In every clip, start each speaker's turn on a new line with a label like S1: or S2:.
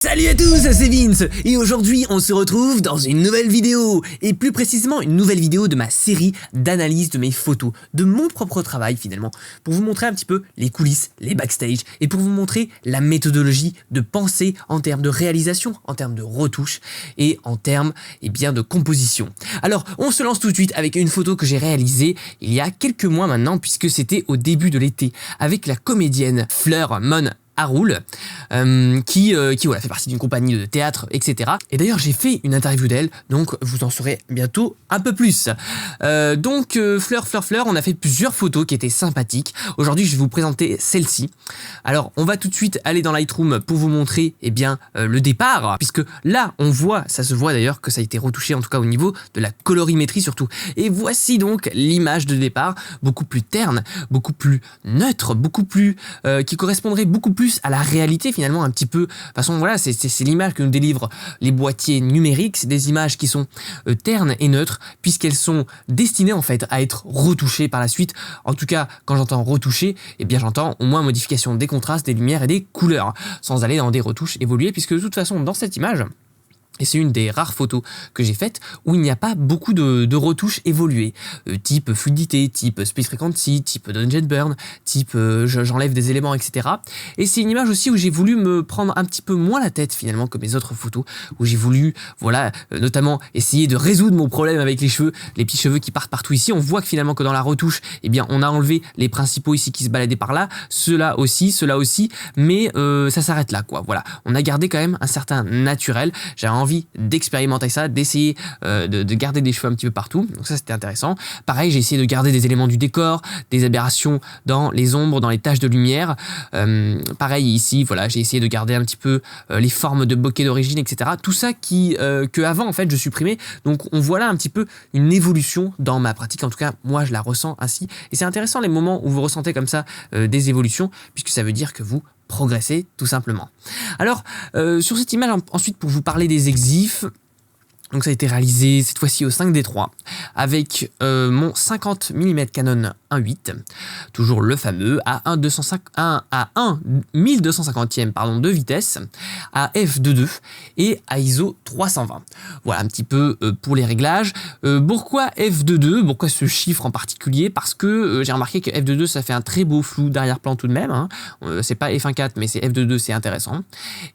S1: Salut à tous, c'est Vince et aujourd'hui on se retrouve dans une nouvelle vidéo et plus précisément une nouvelle vidéo de ma série d'analyse de mes photos, de mon propre travail finalement, pour vous montrer un petit peu les coulisses, les backstage et pour vous montrer la méthodologie de pensée en termes de réalisation, en termes de retouche et en termes de composition. Alors on se lance tout de suite avec une photo que j'ai réalisée il y a quelques mois maintenant puisque c'était au début de l'été avec la comédienne Fleur Mon Haroul, qui voilà, fait partie d'une compagnie de théâtre, etc. Et d'ailleurs, j'ai fait une interview d'elle, donc vous en saurez bientôt un peu plus. Fleur, on a fait plusieurs photos qui étaient sympathiques. Aujourd'hui, je vais vous présenter celle-ci. Alors, on va tout de suite aller dans Lightroom pour vous montrer le départ, puisque là, on voit, ça se voit d'ailleurs que ça a été retouché, en tout cas au niveau de la colorimétrie surtout. Et voici donc l'image de départ, beaucoup plus terne, beaucoup plus neutre, beaucoup plus qui correspondrait beaucoup plus à la réalité finalement un petit peu. De toute façon voilà, c'est l'image que nous délivrent les boîtiers numériques, c'est des images qui sont ternes et neutres puisqu'elles sont destinées en fait à être retouchées par la suite. En tout cas, quand j'entends retoucher, j'entends au moins modification des contrastes, des lumières et des couleurs, sans aller dans des retouches évoluées puisque de toute façon dans cette image, et c'est une des rares photos que j'ai faites où il n'y a pas beaucoup de retouches évoluées, type fluidité, type split frequency, type dungeon burn, type j'enlève des éléments, etc. Et c'est une image aussi où j'ai voulu me prendre un petit peu moins la tête finalement que mes autres photos, où j'ai voulu, voilà, notamment essayer de résoudre mon problème avec les cheveux, les petits cheveux qui partent partout ici. On voit que finalement que dans la retouche, on a enlevé les principaux ici qui se baladaient par là, ceux-là aussi, mais ça s'arrête là, quoi. Voilà, on a gardé quand même un certain naturel. J'avais envie d'expérimenter ça, d'essayer de garder des cheveux un petit peu partout, donc ça c'était intéressant. Pareil, j'ai essayé de garder des éléments du décor, des aberrations dans les ombres, dans les taches de lumière. Pareil ici, voilà, j'ai essayé de garder un petit peu les formes de bokeh d'origine, etc. Tout ça que avant en fait je supprimais, donc on voit là un petit peu une évolution dans ma pratique, en tout cas moi je la ressens ainsi, et c'est intéressant les moments où vous ressentez comme ça des évolutions, puisque ça veut dire que vous progresser tout simplement. Alors sur cette image ensuite pour vous parler des exifs, donc ça a été réalisé cette fois-ci au 5D3 avec mon 50 mm Canon 1.8, toujours le fameux à 1/1250e de vitesse, à f2.2 et à ISO 320. Voilà un petit peu pour les réglages. Pourquoi f2.2? Pourquoi ce chiffre en particulier? Parce que j'ai remarqué que f2.2 ça fait un très beau flou d'arrière-plan tout de même, hein. C'est pas f1.4 mais c'est f2.2, c'est intéressant.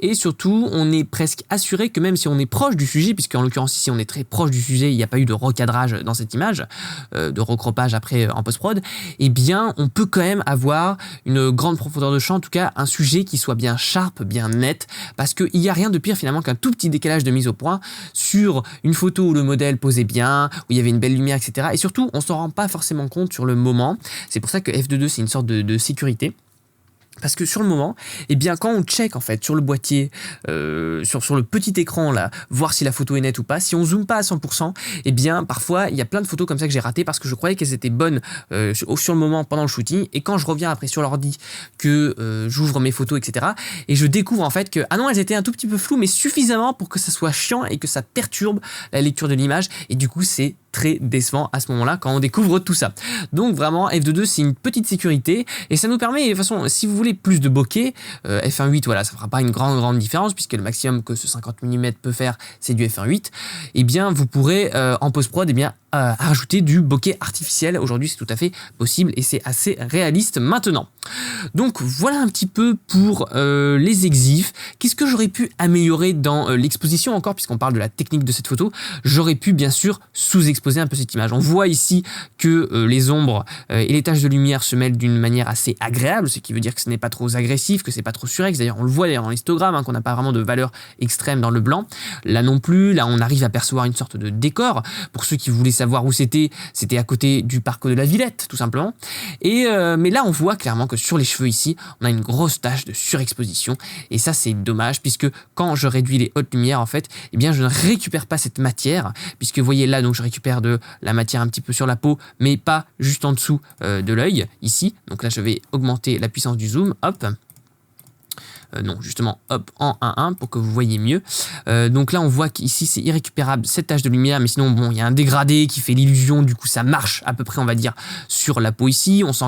S1: Et surtout on est presque assuré que même si on est proche du sujet, puisque en l'occurrence ici on est très proche du sujet, il n'y a pas eu de recadrage dans cette image, de recroppage après en post-prod, on peut quand même avoir une grande profondeur de champ, en tout cas un sujet qui soit bien sharp, bien net, parce qu'il n'y a rien de pire finalement qu'un tout petit décalage de mise au point sur une photo où le modèle posait bien, où il y avait une belle lumière, etc. Et surtout, on ne s'en rend pas forcément compte sur le moment. C'est pour ça que f2.2 c'est une sorte de sécurité. Parce que sur le moment, quand on check en fait sur le boîtier, sur le petit écran là, voir si la photo est nette ou pas, si on zoome pas à 100%, parfois il y a plein de photos comme ça que j'ai ratées parce que je croyais qu'elles étaient bonnes sur le moment pendant le shooting, et quand je reviens après sur l'ordi que j'ouvre mes photos, etc. et je découvre en fait que ah non, elles étaient un tout petit peu floues mais suffisamment pour que ça soit chiant et que ça perturbe la lecture de l'image, et du coup c'est très décevant à ce moment-là quand on découvre tout ça. Donc vraiment f2.2 c'est une petite sécurité et ça nous permet, de toute façon si vous voulez plus de bokeh, f1.8 voilà, ça fera pas une grande différence puisque le maximum que ce 50 mm peut faire c'est du f1.8, vous pourrez en post-prod rajouter du bokeh artificiel. Aujourd'hui c'est tout à fait possible et c'est assez réaliste maintenant. Donc voilà un petit peu pour les exifs. Qu'est-ce que j'aurais pu améliorer dans l'exposition encore, puisqu'on parle de la technique de cette photo? J'aurais pu bien sûr sous-exposer un peu cette image. On voit ici que les ombres et les taches de lumière se mêlent d'une manière assez agréable, ce qui veut dire que ce n'est pas trop agressif, que c'est pas trop surex. D'ailleurs on le voit dans l'histogramme, qu'on n'a pas vraiment de valeur extrême dans le blanc. Là non plus, là on arrive à percevoir une sorte de décor. Pour ceux qui voulaient savoir où c'était à côté du parc de la Villette tout simplement. Mais là on voit clairement que sur les cheveux ici, on a une grosse tache de surexposition, et ça c'est dommage puisque quand je réduis les hautes lumières en fait, je ne récupère pas cette matière, puisque vous voyez là, donc je récupère de la matière un petit peu sur la peau mais pas juste en dessous de l'œil ici. Donc là je vais augmenter la puissance du zoom, hop. non, justement, hop, en 1-1 pour que vous voyez mieux. Donc là, on voit qu'ici, c'est irrécupérable cette tache de lumière, mais sinon, bon, il y a un dégradé qui fait l'illusion, du coup, ça marche à peu près, on va dire, sur la peau ici. On sent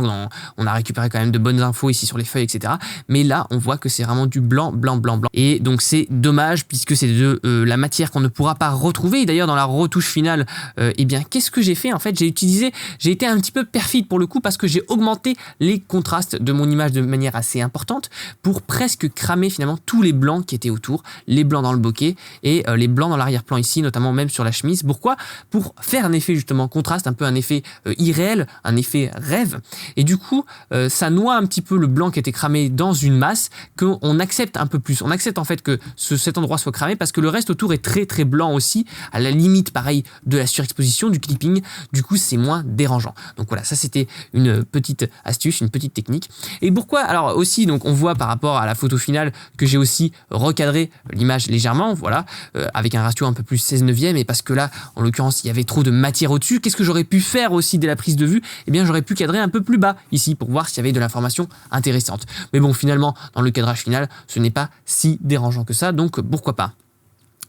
S1: qu'on a récupéré quand même de bonnes infos ici sur les feuilles, etc. Mais là, on voit que c'est vraiment du blanc, blanc, blanc, blanc. Et donc, c'est dommage puisque c'est de la matière qu'on ne pourra pas retrouver. Et d'ailleurs, dans la retouche finale, eh bien, qu'est-ce que j'ai fait? En fait, j'ai été un petit peu perfide pour le coup parce que j'ai augmenté les contrastes de mon image de manière assez importante pour presque cramer finalement tous les blancs qui étaient autour, les blancs dans le bokeh et les blancs dans l'arrière-plan ici, notamment même sur la chemise. Pourquoi? Pour faire un effet justement contraste, un peu un effet irréel, un effet rêve. Et du coup, ça noie un petit peu le blanc qui était cramé dans une masse qu'on accepte un peu plus. On accepte en fait que cet endroit soit cramé parce que le reste autour est très très blanc aussi, à la limite pareil de la surexposition, du clipping. Du coup, c'est moins dérangeant. Donc voilà, ça c'était une petite astuce, une petite technique. Et pourquoi? Alors aussi, donc on voit par rapport à la photo finale que j'ai aussi recadré l'image légèrement, voilà, avec un ratio un peu plus 16/9, et parce que là, en l'occurrence, il y avait trop de matière au-dessus. Qu'est-ce que j'aurais pu faire aussi dès la prise de vue? Eh bien, j'aurais pu cadrer un peu plus bas ici pour voir s'il y avait de l'information intéressante. Mais bon, finalement, dans le cadrage final, ce n'est pas si dérangeant que ça, donc pourquoi pas?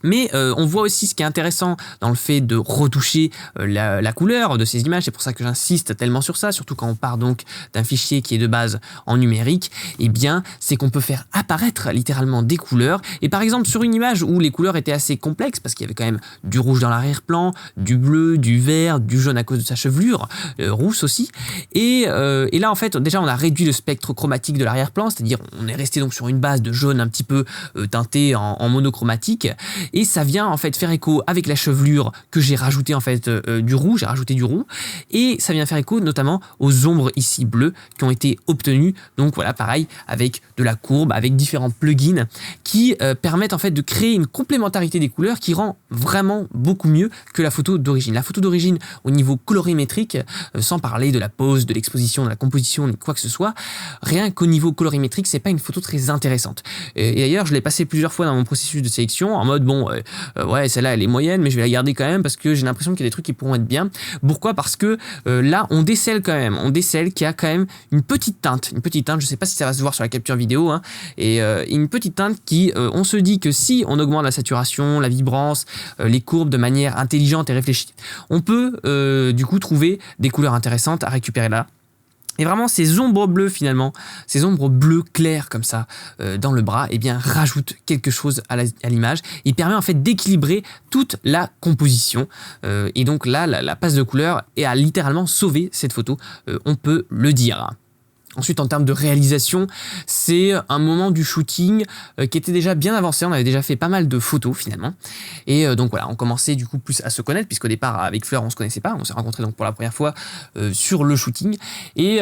S1: Mais on voit aussi ce qui est intéressant dans le fait de retoucher la couleur de ces images. C'est pour ça que j'insiste tellement sur ça, surtout quand on part donc d'un fichier qui est de base en numérique. Eh bien, c'est qu'on peut faire apparaître littéralement des couleurs. Et par exemple, sur une image où les couleurs étaient assez complexes, parce qu'il y avait quand même du rouge dans l'arrière-plan, du bleu, du vert, du jaune à cause de sa chevelure, rousse aussi. Et là, en fait, déjà, on a réduit le spectre chromatique de l'arrière-plan, c'est-à-dire on est resté donc sur une base de jaune un petit peu teinté en monochromatique. Et ça vient en fait faire écho avec la chevelure que j'ai rajouté en fait du roux, j'ai rajouté du roux, et ça vient faire écho notamment aux ombres ici bleues qui ont été obtenues. Donc voilà, pareil, avec de la courbe, avec différents plugins qui permettent en fait de créer une complémentarité des couleurs qui rend vraiment beaucoup mieux que la photo d'origine. La photo d'origine au niveau colorimétrique, sans parler de la pose, de l'exposition, de la composition, ni quoi que ce soit, rien qu'au niveau colorimétrique, c'est pas une photo très intéressante. Et d'ailleurs, je l'ai passé plusieurs fois dans mon processus de sélection en mode bon, ouais, celle-là elle est moyenne, mais je vais la garder quand même parce que j'ai l'impression qu'il y a des trucs qui pourront être bien. Pourquoi? Parce que là, on décèle qu'il y a quand même une petite teinte, je sais pas si ça va se voir sur la capture vidéo, hein, et une petite teinte qui, on se dit que si on augmente la saturation, la vibrance, les courbes de manière intelligente et réfléchie, on peut du coup trouver des couleurs intéressantes à récupérer là. Et vraiment, ces ombres bleues finalement, ces ombres bleues claires comme ça dans le bras, eh bien rajoutent quelque chose à l'image. Il permet en fait d'équilibrer toute la composition. Et donc là, la passe de couleur a littéralement sauvé cette photo, on peut le dire. Ensuite, en termes de réalisation, c'est un moment du shooting qui était déjà bien avancé. On avait déjà fait pas mal de photos finalement. Et donc voilà, on commençait du coup plus à se connaître puisqu'au départ, avec Fleur, on se connaissait pas. On s'est rencontrés donc pour la première fois sur le shooting. Et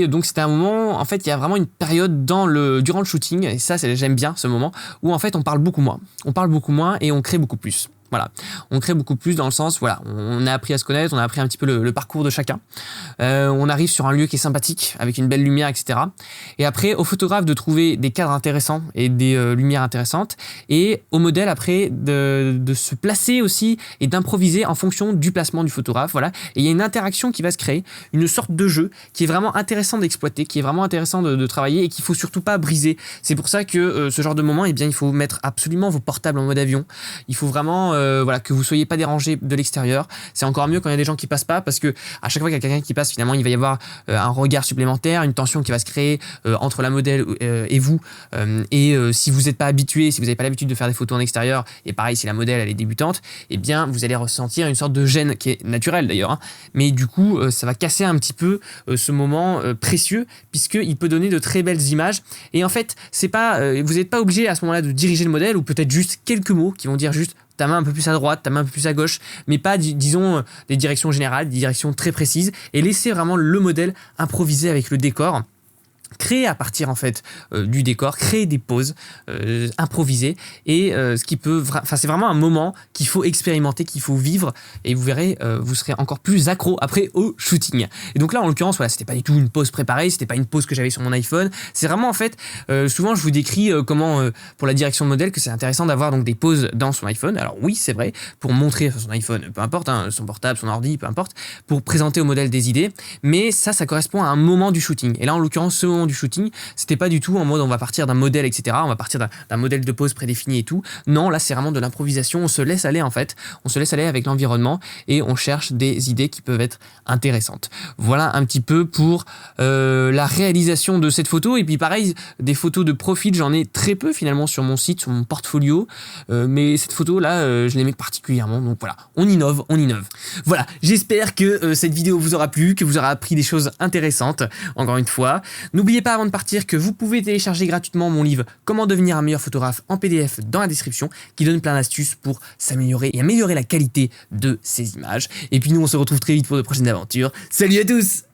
S1: donc c'était un moment, en fait, il y a vraiment une période durant le shooting, et ça, j'aime bien ce moment, où en fait, on parle beaucoup moins. On parle beaucoup moins et on crée beaucoup plus. Voilà, on crée beaucoup plus dans le sens, voilà, on a appris à se connaître, on a appris un petit peu le parcours de chacun. On arrive sur un lieu qui est sympathique, avec une belle lumière, etc. Et après, au photographe de trouver des cadres intéressants et des lumières intéressantes. Et au modèle, après, de se placer aussi et d'improviser en fonction du placement du photographe. Voilà. Et il y a une interaction qui va se créer, une sorte de jeu qui est vraiment intéressant d'exploiter, qui est vraiment intéressant de travailler et qu'il ne faut surtout pas briser. C'est pour ça que ce genre de moment, eh bien, il faut mettre absolument vos portables en mode avion. Il faut vraiment voilà, que vous soyez pas dérangé de l'extérieur. C'est encore mieux quand il y a des gens qui passent pas, parce que à chaque fois qu'il y a quelqu'un qui passe, finalement, il va y avoir un regard supplémentaire, une tension qui va se créer entre la modèle et vous. Si vous n'êtes pas habitué, si vous n'avez pas l'habitude de faire des photos en extérieur, et pareil, si la modèle elle est débutante, eh bien, vous allez ressentir une sorte de gêne qui est naturelle d'ailleurs. Hein. Mais du coup, ça va casser un petit peu ce moment précieux, puisqu'il peut donner de très belles images. Et en fait, c'est pas, vous n'êtes pas obligé à ce moment-là de diriger le modèle, ou peut-être juste quelques mots qui vont dire juste ta main un peu plus à droite, ta main un peu plus à gauche, mais pas, disons, des directions générales, des directions très précises, et laisser vraiment le modèle improviser avec le décor. Créer à partir en fait du décor, créer des poses, improviser, et ce qui peut, c'est vraiment un moment qu'il faut expérimenter, qu'il faut vivre, et vous verrez, vous serez encore plus accro après au shooting. Et donc là en l'occurrence, voilà, c'était pas du tout une pose préparée, c'était pas une pose que j'avais sur mon iPhone, c'est vraiment en fait, souvent je vous décris comment pour la direction de modèle que c'est intéressant d'avoir donc des poses dans son iPhone. Alors oui, c'est vrai, pour montrer sur son iPhone, peu importe, hein, son portable, son ordi, peu importe, pour présenter au modèle des idées, mais ça correspond à un moment du shooting. Et là en l'occurrence, ce moment moment du shooting, c'était pas du tout en mode on va partir d'un modèle, etc. On va partir d'un modèle de pose prédéfini et tout. Non, là c'est vraiment de l'improvisation, on se laisse aller en fait, on se laisse aller avec l'environnement et on cherche des idées qui peuvent être intéressantes. Voilà un petit peu pour la réalisation de cette photo. Et puis pareil, des photos de profil, j'en ai très peu finalement sur mon site, sur mon portfolio, mais cette photo là, je l'aimais particulièrement, donc voilà, on innove, on innove. Voilà, j'espère que cette vidéo vous aura plu, que vous aurez appris des choses intéressantes, encore une fois. N'oubliez pas avant de partir que vous pouvez télécharger gratuitement mon livre « Comment devenir un meilleur photographe » en PDF dans la description, qui donne plein d'astuces pour s'améliorer et améliorer la qualité de ces images. Et puis nous, on se retrouve très vite pour de prochaines aventures. Salut à tous!